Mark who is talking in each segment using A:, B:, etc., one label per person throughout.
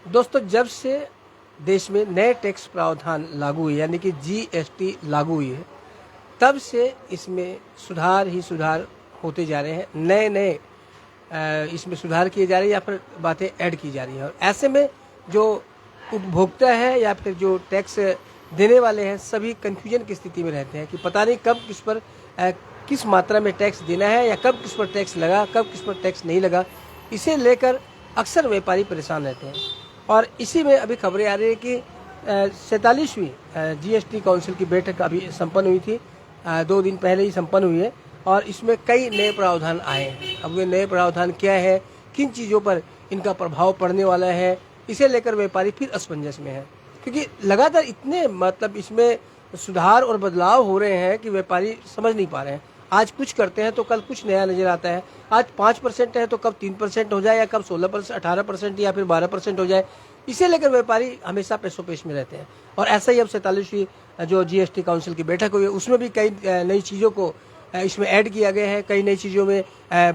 A: दोस्तों, जब से देश में नए टैक्स प्रावधान लागू हुए यानी कि जीएसटी लागू हुई है, तब से इसमें सुधार ही सुधार होते जा रहे हैं। नए नए इसमें सुधार किए जा रहे हैं या फिर बातें ऐड की जा रही हैं। और ऐसे में जो उपभोक्ता है या फिर जो टैक्स देने वाले हैं, सभी कन्फ्यूजन की स्थिति में रहते हैं कि पता नहीं कब किस पर किस मात्रा में टैक्स देना है या कब किस पर टैक्स लगा, कब किस पर टैक्स नहीं लगा। इसे लेकर अक्सर व्यापारी परेशान रहते हैं। और इसी में अभी खबरें आ रही है कि 47वीं जीएसटी काउंसिल की बैठक अभी संपन्न हुई थी, 2 दिन पहले ही संपन्न हुई है। और इसमें कई नए प्रावधान आए हैं। अब वे नए प्रावधान क्या है, किन चीज़ों पर इनका प्रभाव पड़ने वाला है, इसे लेकर व्यापारी फिर असमंजस में है। क्योंकि लगातार इतने इसमें सुधार और बदलाव हो रहे हैं कि व्यापारी समझ नहीं पा रहे हैं। आज कुछ करते हैं तो कल कुछ नया नजर आता है। आज 5% है तो कब 3% हो जाए या कब 16%, 18% या फिर 12% हो जाए। इसे लेकर व्यापारी हमेशा पेशोपेश में रहते हैं। और ऐसा ही अब 47वीं जो जीएसटी काउंसिल की बैठक हुई है, उसमें भी कई नई चीज़ों को इसमें ऐड किया गया है। कई नई चीज़ों में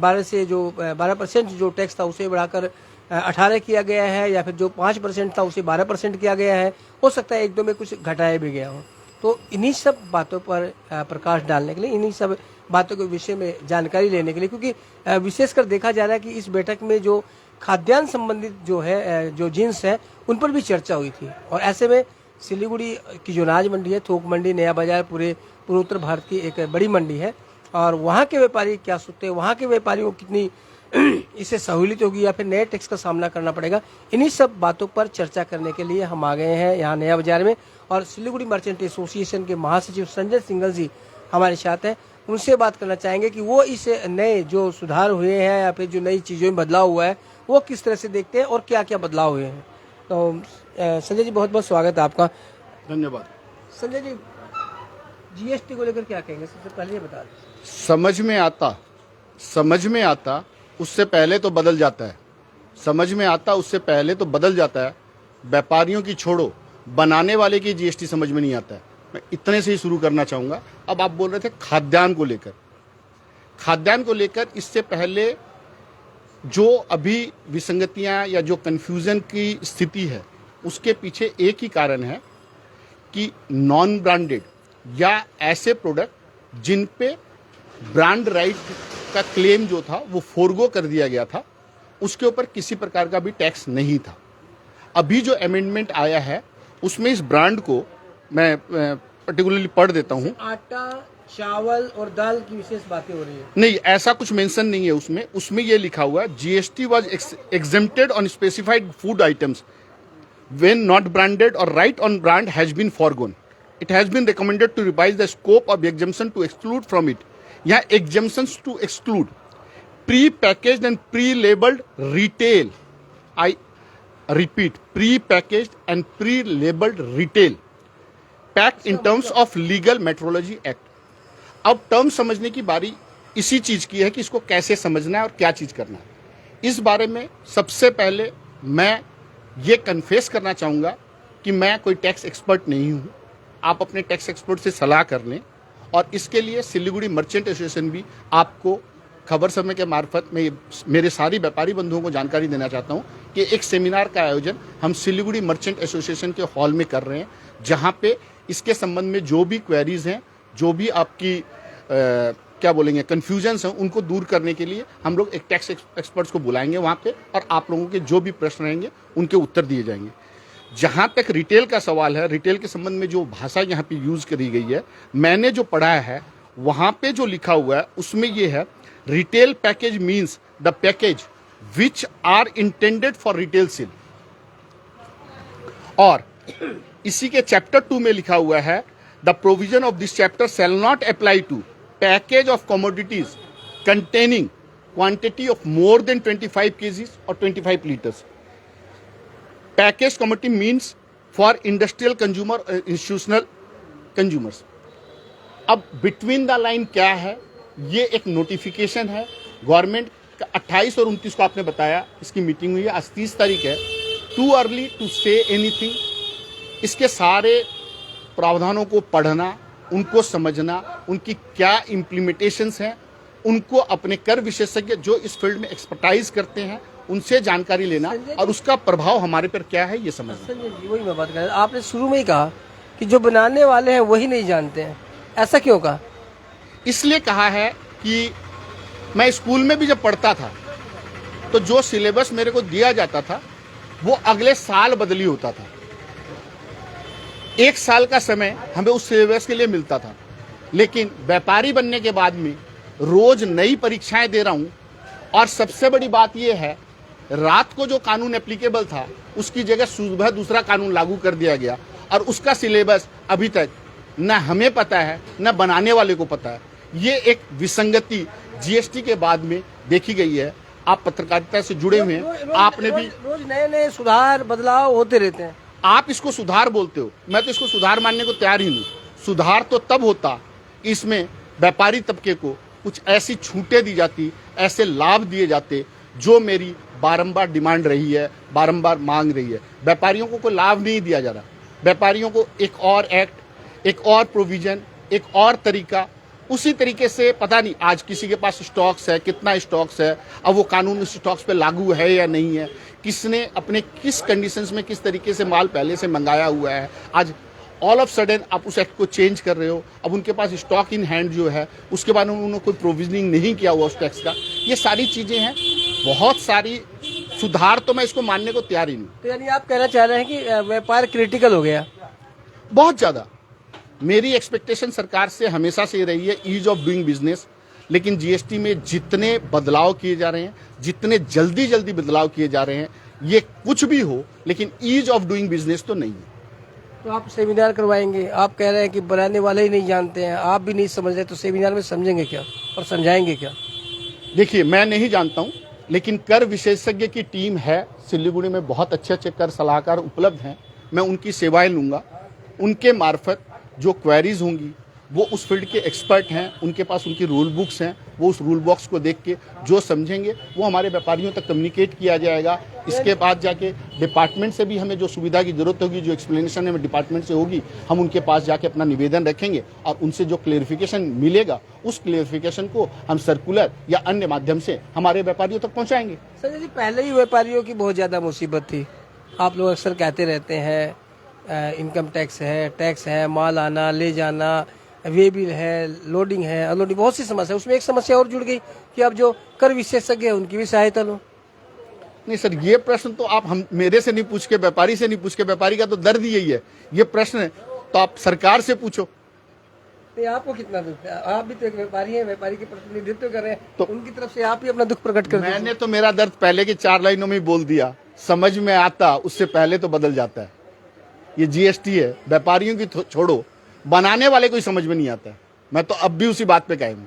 A: 12% जो टैक्स था उसे बढ़ाकर 18 किया गया है, या फिर जो 5% था उसे 12% किया गया है। हो सकता है 1-2 में कुछ घटाया भी गया हो। तो इन्हीं सब बातों पर प्रकाश डालने के लिए, इन्हीं सब बातों के विषय में जानकारी लेने के लिए, क्योंकि विशेषकर देखा जा रहा है कि इस बैठक में जो खाद्यान्न संबंधित जो है जो जिन्स है उन पर भी चर्चा हुई थी। और ऐसे में सिलीगुड़ी की जो अनाज मंडी है, थोक मंडी, नया बाजार, पूरे पूर्वोत्तर भारत की एक बड़ी मंडी है। और वहाँ के व्यापारी क्या सोचते हैं, वहाँ के व्यापारियों को कितनी इससे सहूलियत होगी या फिर नए टैक्स का सामना करना पड़ेगा, इन्हीं सब बातों पर चर्चा करने के लिए हम आ गए हैं यहाँ नया बाजार में। और सिलीगुड़ी मर्चेंट एसोसिएशन के महासचिव संजय सिंघल जी हमारे साथ हैं। उनसे बात करना चाहेंगे कि वो इस नए जो सुधार हुए हैं या फिर जो नई चीज़ों में बदलाव हुआ है वो किस तरह से देखते हैं और क्या क्या बदलाव हुए हैं। तो संजय जी, बहुत बहुत स्वागत है आपका।
B: धन्यवाद।
A: संजय जी, जीएसटी को लेकर क्या कहेंगे? सबसे पहले ये बता दें।
B: समझ में आता उससे पहले तो बदल जाता है। समझ में आता उससे पहले तो बदल जाता है। व्यापारियों की छोड़ो, बनाने वाले की जीएसटी समझ में नहीं आता है। मैं इतने से ही शुरू करना चाहूँगा। अब आप बोल रहे थे खाद्यान्न को लेकर इससे पहले जो अभी विसंगतियाँ या जो कन्फ्यूज़न की स्थिति है, उसके पीछे एक ही कारण है कि नॉन ब्रांडेड या ऐसे प्रोडक्ट जिन पे ब्रांड राइट का क्लेम जो था वो फोरगो कर दिया गया था, उसके ऊपर किसी प्रकार का भी टैक्स नहीं था। अभी जो अमेंडमेंट आया है उसमें इस ब्रांड को मैं पर्टिकुलरली पढ़ देता हूँ।
A: आटा, चावल और दाल की विशेष बातें हो रही है।
B: नहीं, ऐसा कुछ मेंशन नहीं है उसमें ये लिखा हुआ है, GST was exempted on specified food items when not branded or right on brand has been foregone. It has been recommended to revise the scope of exemption to exclude from it. यहाँ exemptions to exclude pre-packaged and pre-labeled retail. I repeat, pre-packaged and pre-labeled retail packed in terms of legal metrology act. अब term समझने की बारी इसी चीज की है कि इसको कैसे समझना है और क्या चीज करना है। इस बारे में सबसे पहले मैं ये कन्फेस करना चाहूँगा कि मैं कोई टैक्स एक्सपर्ट नहीं हूँ। आप अपने टैक्स एक्सपर्ट से सलाह कर लें। और इसके लिए सिलीगुड़ी मर्चेंट एसोसिएशन भी आपको खबर समय के मार्फत में मेरे सारी व्यापारी बंधुओं को जानकारी देना चाहता हूँ कि एक सेमिनार का आयोजन हम सिलीगुड़ी मर्चेंट एसोसिएशन के हॉल में कर रहे हैं, जहाँ पे इसके संबंध में जो भी क्वेरीज हैं, जो भी आपकी क्या बोलेंगे कन्फ्यूजन्स हैं, उनको दूर करने के लिए हम लोग एक टैक्स एक्सपर्ट्स को बुलाएंगे वहाँ पे, और आप लोगों के जो भी प्रश्न रहेंगे उनके उत्तर दिए जाएंगे। जहाँ तक रिटेल का सवाल है, रिटेल के संबंध में जो भाषा यहाँ पे यूज करी गई है, मैंने जो पढ़ा है वहाँ पे जो लिखा हुआ है उसमें ये है, retail package means the package which are intended for retail sale. और इसी के चैप्टर 2 में लिखा हुआ है, the provision of this chapter shall not apply to package of commodities containing quantity of more than 25 kgs और 25 liters. Packaged commodity means for industrial consumer, institutional consumers. अब between the line क्या है, ये एक नोटिफिकेशन है government का। 28 और 29 को आपने बताया इसकी मीटिंग हुई है, आज 30 तारीख है। Too early to say anything. इसके सारे प्रावधानों को पढ़ना, उनको समझना, उनकी क्या इम्प्लीमेंटेशंस हैं, उनको अपने कर विशेषज्ञ जो इस फील्ड में एक्सपर्टाइज करते हैं उनसे जानकारी लेना और उसका प्रभाव हमारे पर क्या है ये समझना।
A: संजय जी, वही मैं बात कर रहा था। आपने शुरू में ही कहा कि जो बनाने वाले हैं वही नहीं जानते हैं, ऐसा क्यों कहा?
B: इसलिए कहा है कि मैं स्कूल में भी जब पढ़ता था तो जो सिलेबस मेरे को दिया जाता था वो अगले साल बदली होता था। एक साल का समय हमें उस सिलेबस के लिए मिलता था, लेकिन व्यापारी बनने के बाद में रोज नई परीक्षाएं दे रहा हूं। और सबसे बड़ी बात यह है, रात को जो कानून एप्लीकेबल था उसकी जगह सुबह दूसरा कानून लागू कर दिया गया और उसका सिलेबस अभी तक न हमें पता है न बनाने वाले को पता है। ये एक विसंगति जीएसटी के बाद में देखी गई है। आप पत्रकारिता से जुड़े हुए हैं, आपने भी
A: रोज नए नए सुधार बदलाव होते रहते हैं।
B: आप इसको सुधार बोलते हो, मैं तो इसको सुधार मानने को तैयार ही नहीं। सुधार तो तब होता इसमें व्यापारी तबके को कुछ ऐसी छूटें दी जाती, ऐसे लाभ दिए जाते जो मेरी बारंबार डिमांड रही है, बारंबार मांग रही है। व्यापारियों को कोई लाभ नहीं दिया जा रहा। व्यापारियों को एक और एक्ट, एक और प्रोविजन, एक और तरीका, उसी तरीके से पता नहीं आज किसी के पास स्टॉक्स है, कितना स्टॉक्स है, अब वो कानून उस स्टॉक्स पे लागू है या नहीं है, किसने अपने किस कंडीशंस में किस तरीके से माल पहले से मंगाया हुआ है। आज ऑल ऑफ सडन आप उस एक्ट को चेंज कर रहे हो। अब उनके पास स्टॉक इन हैंड जो है उसके बाद उन्होंने कोई प्रोविजनिंग नहीं किया हुआ उस टैक्स का। ये सारी चीजें हैं, बहुत सारी सुधार तो मैं इसको मानने को तैयार ही नहीं।
A: तो यानी आप कहना चाह रहे हैं कि व्यापार क्रिटिकल हो गया?
B: बहुत ज्यादा। मेरी एक्सपेक्टेशन सरकार से हमेशा से रही है ईज ऑफ डूइंग बिजनेस, लेकिन जीएसटी में जितने बदलाव किए जा रहे हैं, जितने जल्दी जल्दी बदलाव किए जा रहे हैं, ये कुछ भी हो लेकिन ईज ऑफ डूइंग बिजनेस तो नहीं है।
A: तो आप सेमिनार करवाएंगे? आप कह रहे हैं कि बनाने वाले ही नहीं जानते हैं, आप भी नहीं समझ रहे, तो सेमिनार में समझेंगे क्या और समझाएंगे क्या?
B: देखिए, मैं नहीं जानता हूं, लेकिन कर विशेषज्ञ की टीम है सिलीगुड़ी में, बहुत अच्छे अच्छे कर सलाहकार उपलब्ध हैं। मैं उनकी सेवाएं लूंगा। उनके मार्फत जो क्वेरीज होंगी वो उस फील्ड के एक्सपर्ट हैं, उनके पास उनकी रूल बुक्स हैं, वो उस रूल बॉक्स को देख के जो समझेंगे वो हमारे व्यापारियों तक कम्युनिकेट किया जाएगा। इसके बाद जाके डिपार्टमेंट से भी हमें जो सुविधा की जरूरत होगी, जो एक्सप्लेनेशन हमें डिपार्टमेंट से होगी, हम उनके पास जाके अपना निवेदन रखेंगे और उनसे जो क्लेरिफिकेशन मिलेगा उस क्लेरिफिकेशन को हम सर्कुलर या अन्य माध्यम से हमारे व्यापारियों तक पहुँचाएंगे।
A: संजय जी, पहले ही व्यापारियों की बहुत ज़्यादा मुसीबत थी। आप लोग अक्सर कहते रहते हैं इनकम टैक्स है, माल आना ले जाना, वे बिल है, लोडिंग है, अनलोडिंग, बहुत सी समस्या। उसमें एक समस्या और जुड़ गई कि अब जो कर विशेषज्ञ है उनकी भी सहायता लो।
B: नहीं सर, ये प्रश्न तो आप हम मेरे से नहीं पूछ के, व्यापारी से नहीं पूछ के, व्यापारी का तो दर्द यही है। ये प्रश्न तो आप सरकार से पूछो।
A: नहीं, आपको कितना दुख है? आप भी तो एक व्यापारी हैं, व्यापारी के प्रतिनिधित्व कर रहे हैं, तो उनकी तरफ से आप ही अपना दुख प्रकट कर दीजिए।
B: मैंने तो मेरा दर्द पहले की 4 लाइनों में ही बोल दिया। समझ में आता उससे पहले तो बदल जाता है। ये जीएसटी है, व्यापारियों की छोड़ो, बनाने वाले को ही समझ में नहीं आता है। मैं तो अब भी उसी बात पे कायम हूं।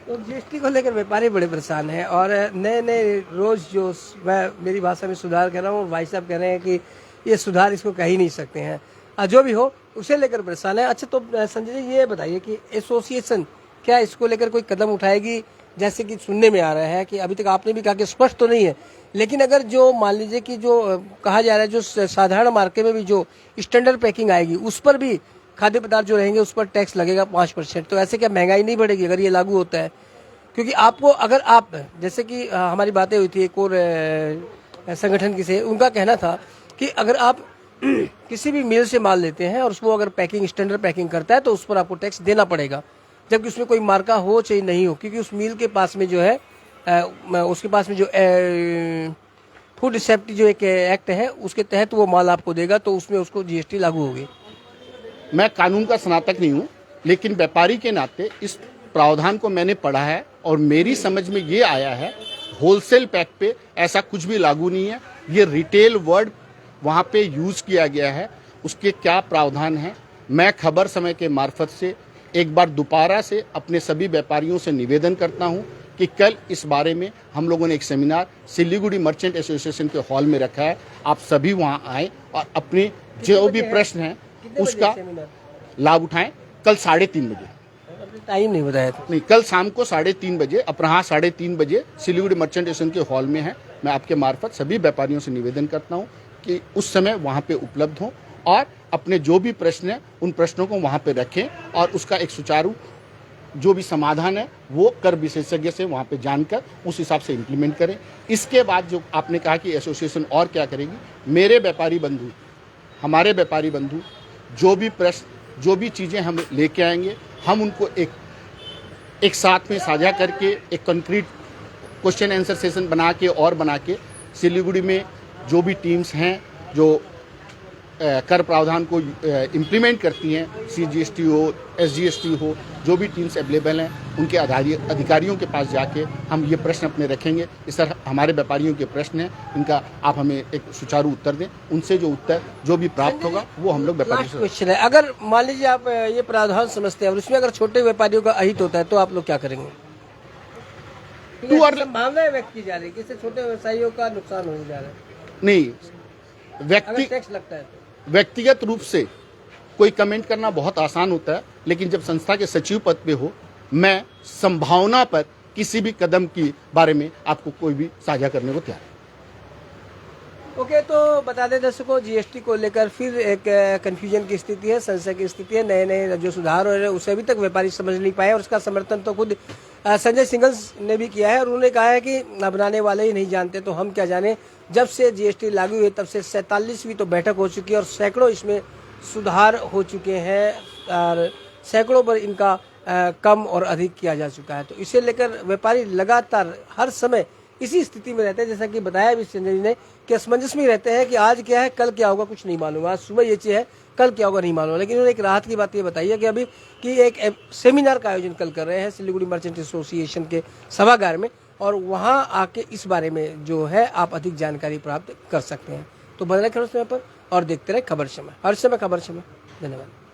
A: तो जीएसटी को लेकर व्यापारी बड़े परेशान हैं और नए नए रोज जो मैं मेरी भाषा में सुधार कह रहा हूँ, भाई साहब कह रहे हैं कि ये सुधार इसको कह ही नहीं सकते हैं। जो भी हो, उसे लेकर परेशान है। अच्छा, तो संजय जी ये बताइए कि एसोसिएशन क्या इसको लेकर कोई कदम उठाएगी? जैसे कि सुनने में आ रहा है कि अभी तक आपने भी कहा कि स्पष्ट तो नहीं है, लेकिन अगर जो मान लीजिए कि जो कहा जा रहा है, जो साधारण मार्केट में भी जो स्टैंडर्ड पैकिंग आएगी उस पर भी खाद्य पदार्थ जो रहेंगे उस पर टैक्स लगेगा 5%। तो ऐसे क्या महंगाई नहीं बढ़ेगी अगर ये लागू होता है? क्योंकि आपको अगर आप जैसे कि हमारी बातें हुई थी एक और संगठन की से, उनका कहना था कि अगर आप किसी भी मिल से माल लेते हैं और उसको अगर पैकिंग स्टैंडर्ड पैकिंग करता है तो उस पर आपको टैक्स देना पड़ेगा, जबकि उसमें कोई मार्का हो चाहे नहीं हो, क्योंकि उस मिल के पास में जो है उसके पास में जो फूड सेफ्टी जो एक एक्ट है उसके तहत वो माल आपको देगा, तो उसमें उसको जीएसटी लागू होगी।
B: मैं कानून का स्नातक नहीं हूं, लेकिन व्यापारी के नाते इस प्रावधान को मैंने पढ़ा है और मेरी समझ में ये आया है होलसेल पैक पे ऐसा कुछ भी लागू नहीं है। ये रिटेल वर्ड वहां पे यूज किया गया है। उसके क्या प्रावधान है, मैं खबर समय के मार्फत से एक बार दोबारा से अपने सभी व्यापारियों से निवेदन करता हूं कि कल इस बारे में हम लोगों ने एक सेमिनार सिलीगुड़ी मर्चेंट एसोसिएशन के हॉल में रखा है। आप सभी वहां आए और अपने जो भी प्रश्न हैं उसका लाभ उठाएं। कल 3:30 बजे,
A: टाइम नहीं बताया था।
B: नहीं, कल शाम को 3:30 बजे, अपराह 3:30 बजे सिलीगुड़ी मर्चेंट एसोसिएशन के हॉल में है। मैं आपके मार्फत सभी व्यापारियों से निवेदन करता हूँ कि उस समय वहाँ पे उपलब्ध हों और अपने जो भी प्रश्न हैं उन प्रश्नों को वहाँ पे रखें और उसका एक सुचारू जो भी समाधान है वो कर विशेषज्ञ से वहाँ पे जानकर उस हिसाब से इम्प्लीमेंट करें। इसके बाद जो आपने कहा कि एसोसिएशन और क्या करेगी, मेरे व्यापारी बंधु, हमारे व्यापारी बंधु जो भी प्रश्न, जो भी चीज़ें हम लेके आएंगे, हम उनको एक साथ में साझा करके एक कंक्रीट क्वेश्चन आंसर सेशन बना के सिलीगुड़ी में जो भी टीम्स हैं जो कर प्रावधान को इम्प्लीमेंट करती हैं, CGST हो, SGST हो, जो भी टीम्स अवेलेबल हैं उनके अधिकारियों के पास जाके हम ये प्रश्न अपने रखेंगे कि सर हमारे व्यापारियों के प्रश्न हैं, इनका आप हमें एक सुचारू उत्तर दें। उनसे जो उत्तर जो भी प्राप्त होगा वो हम लोग व्यापारियों से।
A: क्वेश्चन है, अगर मान लीजिए आप ये प्रावधान समझते हैं और उसमें अगर छोटे व्यापारियों का अहित होता है तो आप लोग क्या करेंगे? संभावनाएं व्यक्त की जा रही है कि इससे छोटे व्यवसायियों का नुकसान होने जा रहा है।
B: नहीं,
A: अगर टैक्स लगता है तो
B: व्यक्तिगत रूप से कोई कमेंट करना बहुत आसान होता है, लेकिन जब संस्था के सचिव पद पे हो, मैं संभावना पर किसी भी कदम की बारे में आपको कोई भी साझा करने को तैयार है।
A: ओके, तो बता दें दर्शकों, GST को लेकर फिर एक कंफ्यूजन की स्थिति है, संशय की स्थिति है। नए नए जो सुधार हो रहे हैं उसे अभी तक व्यापारी समझ नहीं पाए और उसका समर्थन तो खुद संजय सिंगल्स ने भी किया है और उन्होंने कहा है कि बनाने वाले ही नहीं जानते तो हम क्या जाने। जब से GST लागू हुई तब से 47वीं तो बैठक हो चुकी है और सैकड़ों इसमें सुधार हो चुके हैं और सैकड़ों पर इनका कम और अधिक किया जा चुका है। तो इसे लेकर व्यापारी लगातार हर समय इसी स्थिति में रहते हैं, जैसा कि बताया भी संजय जी ने कि असमंजस में रहते हैं कि आज क्या है कल क्या होगा कुछ नहीं मालूम, आज सुबह ये चीज है कल क्या होगा नहीं मालूम। लेकिन उन्होंने एक राहत की बात ये बताई है कि अभी कि एक सेमिनार का आयोजन कल कर रहे हैं सिलीगुड़ी मर्चेंट एसोसिएशन के सभागार में और वहां आके इस बारे में जो है आप अधिक जानकारी प्राप्त कर सकते हैं। तो बने रहे खबर समय पर और देखते रहे खबर समय, हर समय खबर समय। धन्यवाद।